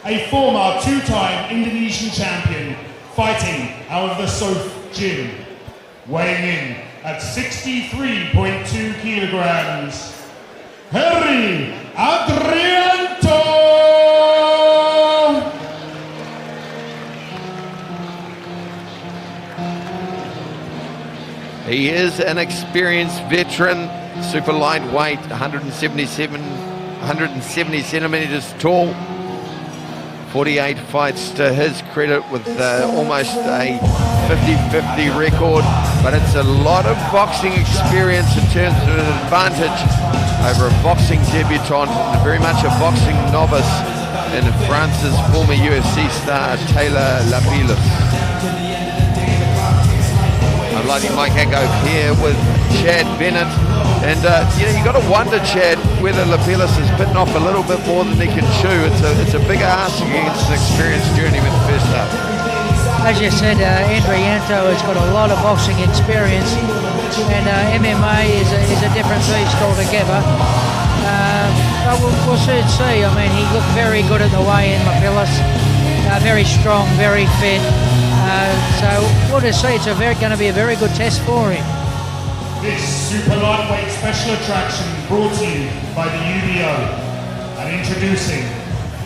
a former two-time Indonesian champion, fighting out of the South Gym, weighing in at 63.2 kilograms, Heri Andriyanto! He is an experienced veteran, super lightweight, 170 centimeters tall. 48 fights to his credit, with almost a 50-50 record, but it's a lot of boxing experience in terms of an advantage over a boxing debutant and very much a boxing novice in France's former UFC star Taylor Lapilus. I'd like to make go here with Chad Bennett, and you got to wonder, Chad, whether Lapilus has bitten off a little bit more than he can chew. It's a big ask against an experienced journeyman first up. As you said, Andriyanto has got a lot of boxing experience, and MMA is a different beast altogether. But we'll soon see. I mean, he looked very good at the weigh-in, Lapilus. Very strong, very fit. So we'll just see. It's going to be a very good test for him. This super lightweight special attraction brought to you by the UBO, and introducing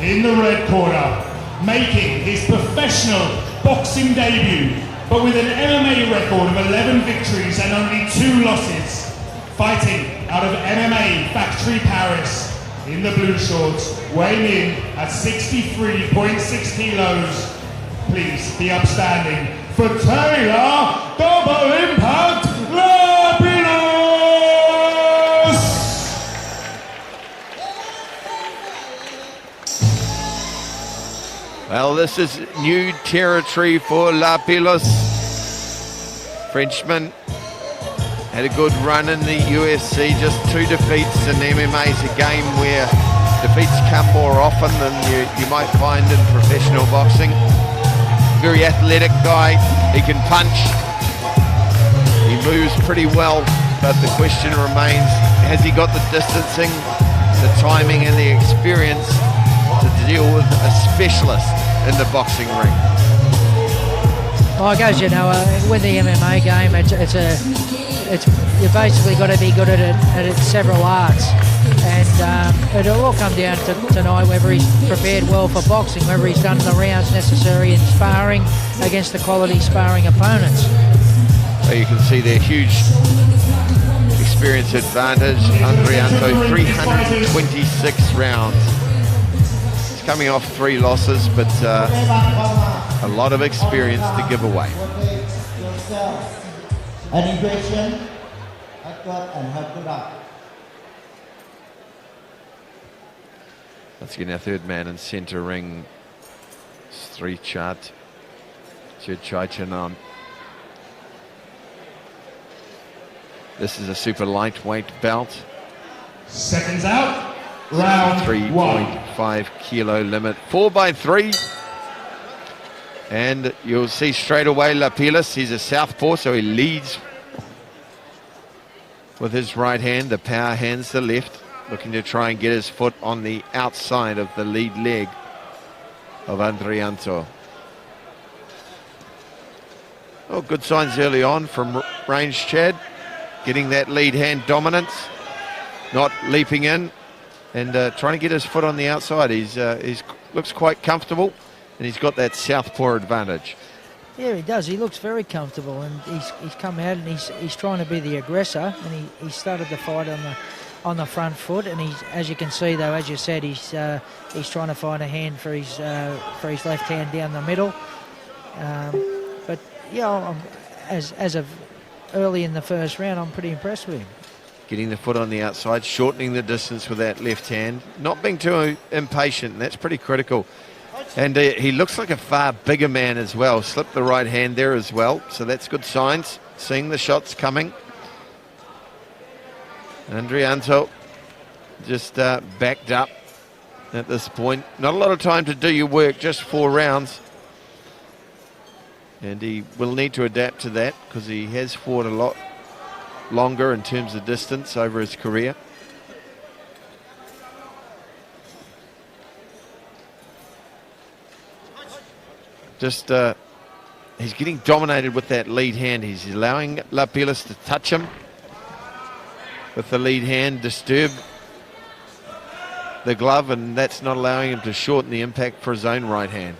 in the red corner, making his professional boxing debut, but with an MMA record of 11 victories and only 2 losses, fighting out of MMA Factory Paris in the blue shorts, weighing in at 63.6 kilos. Please be upstanding for Taylor Double Impact Lapilus! Well, this is new territory for Lapilus. Frenchman had a good run in the UFC, just 2 defeats, and MMA is a game where defeats come more often than you might find in professional boxing. Very athletic guy, he can punch, he moves pretty well, but the question remains, has he got the distancing, the timing and the experience to deal with a specialist in the boxing ring? Like, as you know, with the MMA game, you basically got to be good at several arts, and it'll all come down to tonight whether he's prepared well for boxing, whether he's done the rounds necessary in sparring against the quality sparring opponents. Well, you can see their huge experience advantage. Andriyanto, 326 rounds. He's coming off 3 losses, but a lot of experience to give away. Once again, our third man in centre ring, 3 chart, Chanan. This is a super lightweight belt. Seconds out, round 3.5 kilo limit, 4x3. And you'll see straight away Lapilus, he's a southpaw, so he leads with his right hand, the power hand's the left, looking to try and get his foot on the outside of the lead leg of Andriyanto. Oh, good signs early on from range, Chad, getting that lead hand dominance, not leaping in, and trying to get his foot on the outside. He's looks quite comfortable, and he's got that southpaw advantage. Yeah, he does. He looks very comfortable, and he's come out and he's trying to be the aggressor, and he started the fight on the front foot, and he's, as you can see though, as you said, he's trying to find a hand for his left hand down the middle. But yeah, as of early in the first round, I'm pretty impressed with him. Getting the foot on the outside, shortening the distance with that left hand, not being too impatient, and that's pretty critical. And he looks like a far bigger man as well. Slipped the right hand there as well, so that's good signs. Seeing the shots coming. Andriyanto just backed up at this point. Not a lot of time to do your work, just 4 rounds. And he will need to adapt to that because he has fought a lot longer in terms of distance over his career. Just he's getting dominated with that lead hand. He's allowing Lapilus to touch him with the lead hand, disturb the glove, and that's not allowing him to shorten the impact for his own right hand.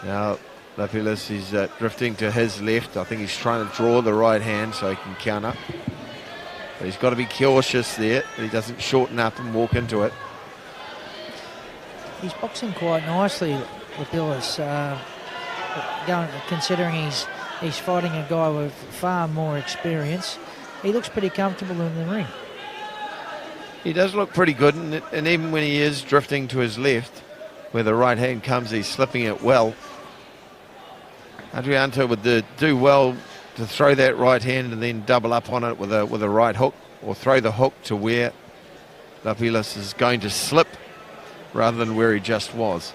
Now Lapilus is drifting to his left. I think he's trying to draw the right hand so he can counter. But he's got to be cautious there that he doesn't shorten up and walk into it. He's boxing quite nicely, Lapilus, considering he's fighting a guy with far more experience. He looks pretty comfortable in the ring. He does look pretty good, and even when he is drifting to his left, where the right hand comes, he's slipping it well. Andriyanto would do well to throw that right hand and then double up on it with a right hook, or throw the hook to where Lapilus is going to slip rather than where he just was.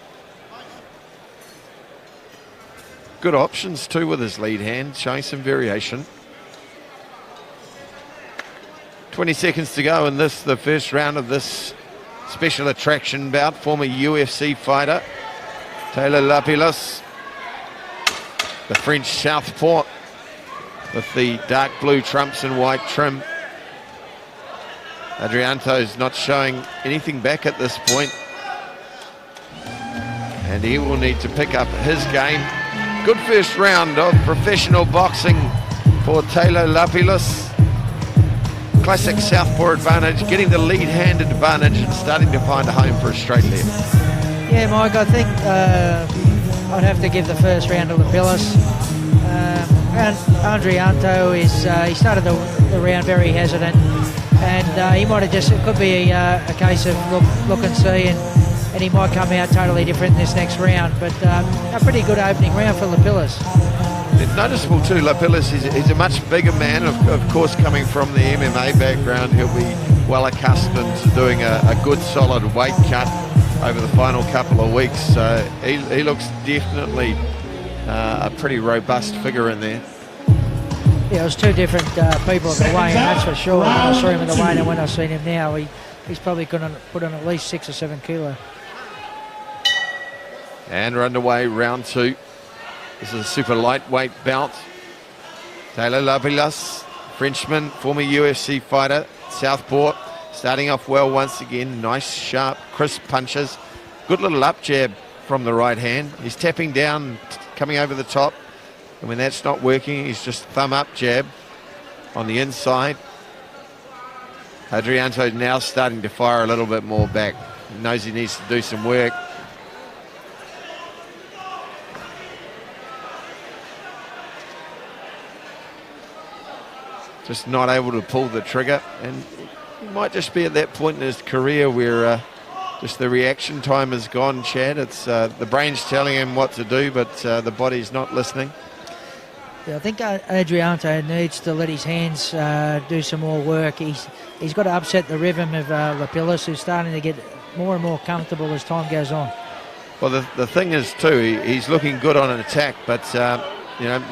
Good options too with his lead hand, showing some variation. 20 seconds to go in the first round of this special attraction bout. Former UFC fighter Taylor Lapilus, the French southpaw with the dark blue trumps and white trim. Andriyanto's not showing anything back at this point, and he will need to pick up his game. Good first round of professional boxing for Taylor Lapilus. Classic southpaw advantage, getting the lead hand advantage and starting to find a home for a straight left. Yeah, Mike, I think I'd have to give the first round to Lapilus. And Andriyanto he started the round very hesitant, and he might have it could be a case of look and see, and he might come out totally different in this next round. But a pretty good opening round for Lapilus. It's noticeable too, Lapilus, he's a much bigger man, of course, coming from the MMA background. He'll be well accustomed to doing a good solid weight cut over the final couple of weeks. So he looks definitely a pretty robust figure in there. Yeah, it was two different people in the weigh-in, that's for sure. When I saw him in the weigh-in and when I've seen him now, he's probably going to put on at least 6 or 7 kilo. And we're underway, round 2. This is a super lightweight bout. Taylor Lapilus, Frenchman, former UFC fighter, southpaw, starting off well once again. Nice, sharp, crisp punches. Good little up jab from the right hand. He's tapping down, coming over the top. And when that's not working, he's just thumb up jab on the inside. Andriyanto now starting to fire a little bit more back. He knows he needs to do some work. Just not able to pull the trigger, and he might just be at that point in his career where just the reaction time has gone, Chad. It's the brain's telling him what to do, but the body's not listening. Yeah, I think Andriyanto needs to let his hands do some more work. He's got to upset the rhythm of Lapilus, who's starting to get more and more comfortable as time goes on. Well, the thing is too, he's looking good on an attack, but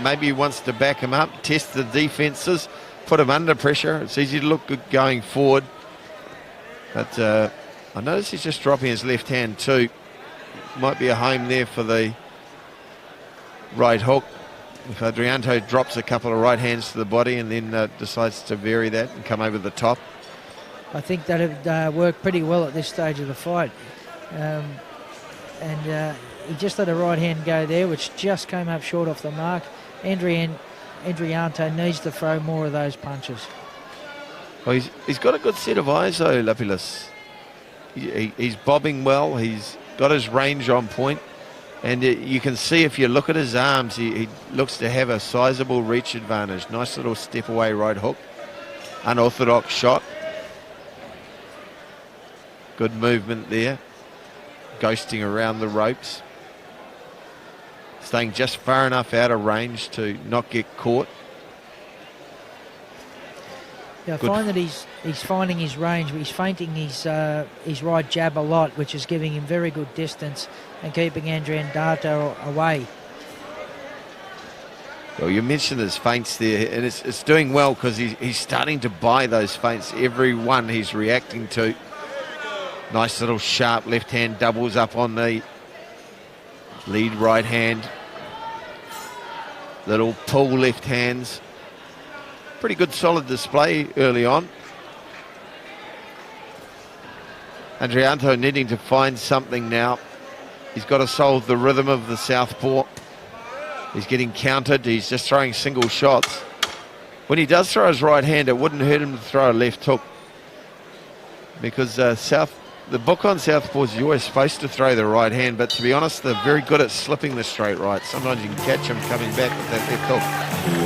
maybe he wants to back him up, test the defences, put him under pressure. It's easy to look good going forward, but I notice he's just dropping his left hand too. Might be a home there for the right hook. If Andriyanto drops a couple of right hands to the body and then decides to vary that and come over the top. I think that would work pretty well at this stage of the fight. He just let a right hand go there, which just came up short off the mark. Andriyanto needs to throw more of those punches. Well, he's got a good set of eyes though, Lapilus. He's bobbing well, he's got his range on point, and you can see if you look at his arms, he looks to have a sizable reach advantage. Nice little step away right hook, unorthodox shot. Good movement there, ghosting around the ropes. Staying just far enough out of range to not get caught. Yeah, I find that he's finding his range, but he's feinting his right jab a lot, which is giving him very good distance and keeping Andriyanto away. Well, you mentioned his feints there, and it's doing well because he's starting to buy those feints. Every one he's reacting to. Nice little sharp left hand, doubles up on the lead right hand. Little pull left hands. Pretty good solid display early on. Andriyanto needing to find something now. He's got to solve the rhythm of the southpaw. He's getting countered. He's just throwing single shots. When he does throw his right hand, it wouldn't hurt him to throw a left hook, because the book on southpaws, you're always supposed to throw the right hand, but to be honest, they're very good at slipping the straight right. Sometimes you can catch them coming back with that left hook.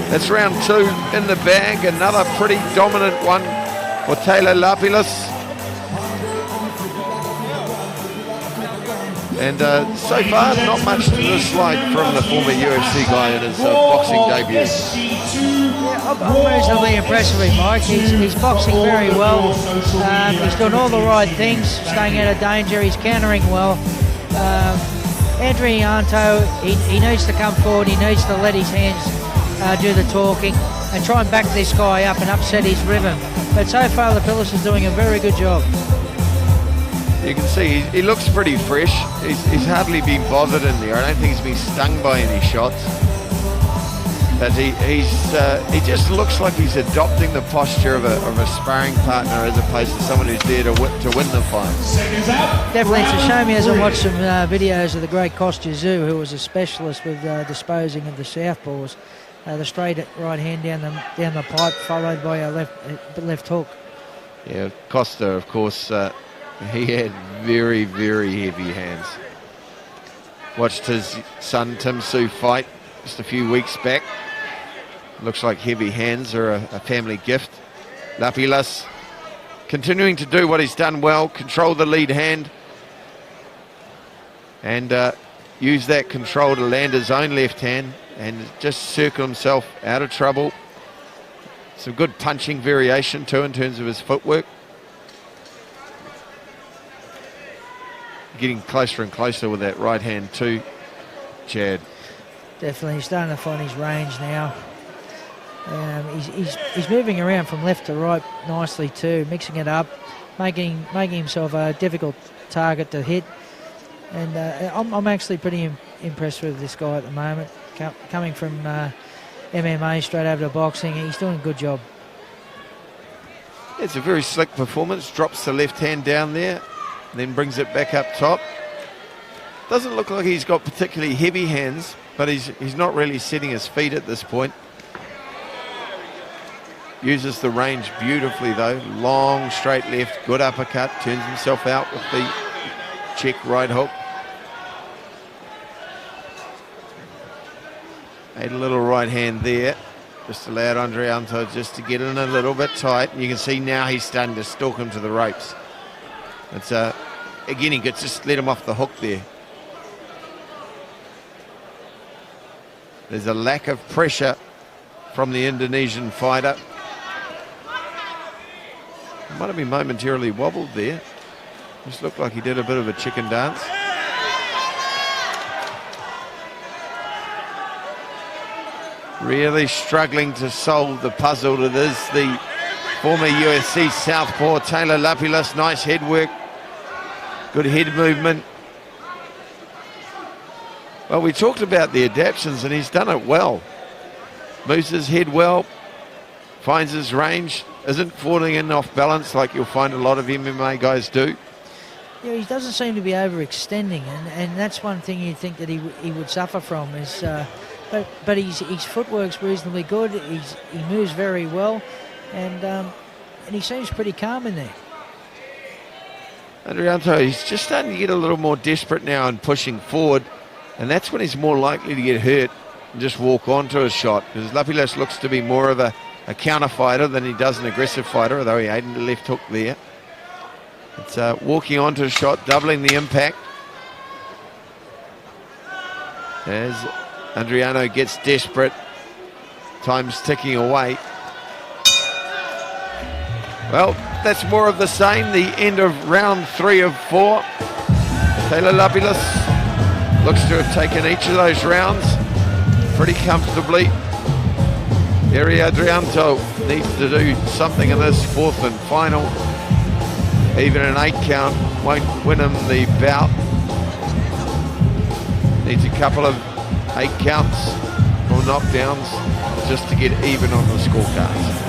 That's round 2 in the bag. Another pretty dominant one for Taylor Lapilus. And so far, not much to dislike from the former UFC guy in his boxing debut. Yeah, I'm reasonably impressed with him, Mike. He's boxing very well. He's doing all the right things, staying out of danger. He's countering well. Andriyanto, he needs to come forward. He needs to let his hands do the talking and try and back this guy up and upset his rhythm. But so far, Lapilus is doing a very good job. You can see he looks pretty fresh. He's hardly been bothered in there. I don't think he's been stung by any shots. But he just looks like he's adopting the posture of a sparring partner as opposed to someone who's there to win the fight. Definitely, it's a shame he hasn't watched some videos of the great Kostya Tszyu, who was a specialist with disposing of the southpaws. The straight right hand down the pipe, followed by a left hook. Yeah, Costa, of course, he had very, very heavy hands. Watched his son Tim Tszyu fight just a few weeks back. Looks like heavy hands are a family gift. Lapilus continuing to do what he's done well, control the lead hand and use that control to land his own left hand and just circle himself out of trouble. Some good punching variation too in terms of his footwork. Getting closer and closer with that right hand too, Chad. Definitely, he's starting to find his range now. He's moving around from left to right nicely too, mixing it up, making himself a difficult target to hit. And I'm actually pretty impressed with this guy at the moment. Coming from MMA straight over to boxing, he's doing a good job. It's a very slick performance. Drops the left hand down there, then brings it back up top. Doesn't look like he's got particularly heavy hands, but he's not really setting his feet at this point. Uses the range beautifully though. Long straight left, good uppercut, turns himself out with the check right hook. Had a little right hand there, just allowed Andriyanto just to get in a little bit tight. And you can see now he's starting to stalk him to the ropes. It's again, he could just let him off the hook there. There's a lack of pressure from the Indonesian fighter. Might have been momentarily wobbled there. Just looked like he did a bit of a chicken dance. Really struggling to solve the puzzle that is the former UFC southpaw Taylor Lapilus. Nice head work, good head movement. Well, we talked about the adaptations and he's done it well. Moves his head well, finds his range, isn't falling in off balance like you'll find a lot of MMA guys do. Yeah, he doesn't seem to be overextending, and that's one thing you'd think that he would suffer from is, but his footwork's reasonably good. He moves very well, and he seems pretty calm in there. Andriyanto, he's just starting to get a little more desperate now and pushing forward, and that's when he's more likely to get hurt and just walk onto a shot, because Lapilus looks to be more of a counter fighter than he does an aggressive fighter, although he aimed the left hook there. It's walking onto a shot, doubling the impact. As Andriyanto gets desperate, time's ticking away. Well, that's more of the same, the end of round 3 of 4. Taylor Lapilus looks to have taken each of those rounds pretty comfortably. Heri Andriyanto needs to do something in this 4th and final, even an 8 count. won't win him the bout. Needs a couple of 8 counts or knockdowns just to get even on the scorecards.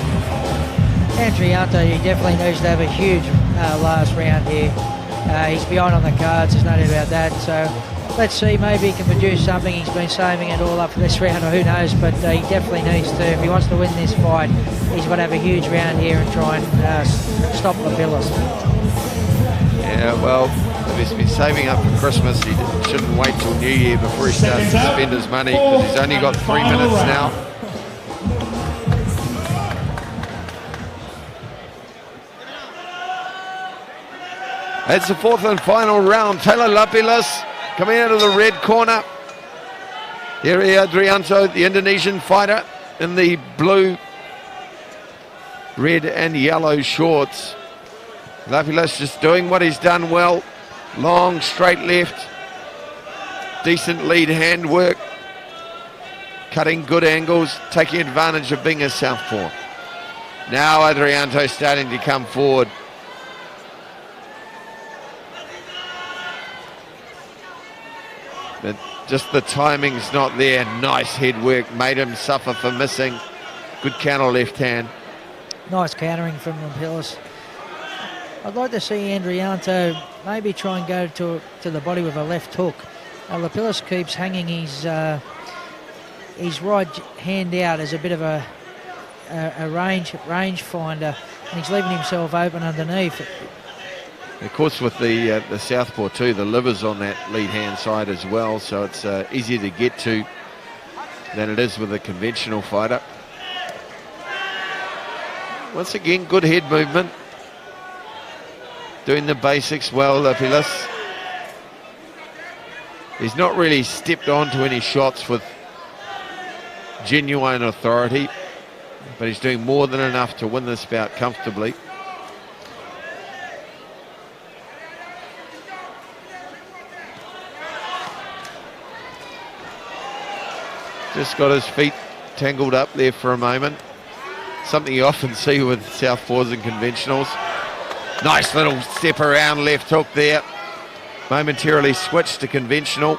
Andriyanto, he definitely needs to have a huge last round here. He's behind on the cards, there's no doubt about that. So let's see, maybe he can produce something. He's been saving it all up for this round, or who knows, but he definitely needs to. If he wants to win this fight, he's got to have a huge round here and try and stop Lapilus. Yeah, well, if he's been saving up for Christmas, he shouldn't wait till New Year before he starts to spend his money, because he's only got 3 minutes now. It's the 4th and final round. Taylor Lapilus coming out of the red corner. Heri Andriyanto, the Indonesian fighter, in the blue, red and yellow shorts. Lapilus just doing what he's done well. Long, straight left. Decent lead hand work. Cutting good angles, taking advantage of being a southpaw. Now Andriyanto starting to come forward. But just the timing's not there. Nice head work, made him suffer for missing. Good counter left hand. Nice countering from Lapilus. I'd like to see Andriyanto maybe try and go to the body with a left hook. Lapilus keeps hanging his right hand out as a bit of a range finder, and he's leaving himself open underneath. Of course, with the southpaw too, the liver's on that lead hand side as well, so it's easier to get to than it is with a conventional fighter. Once again, good head movement. Doing the basics well, Lapilus. He's not really stepped onto any shots with genuine authority, but he's doing more than enough to win this bout comfortably. Just got his feet tangled up there for a moment. Something you often see with southpaws and conventionals. Nice little step around left hook there. Momentarily switched to conventional.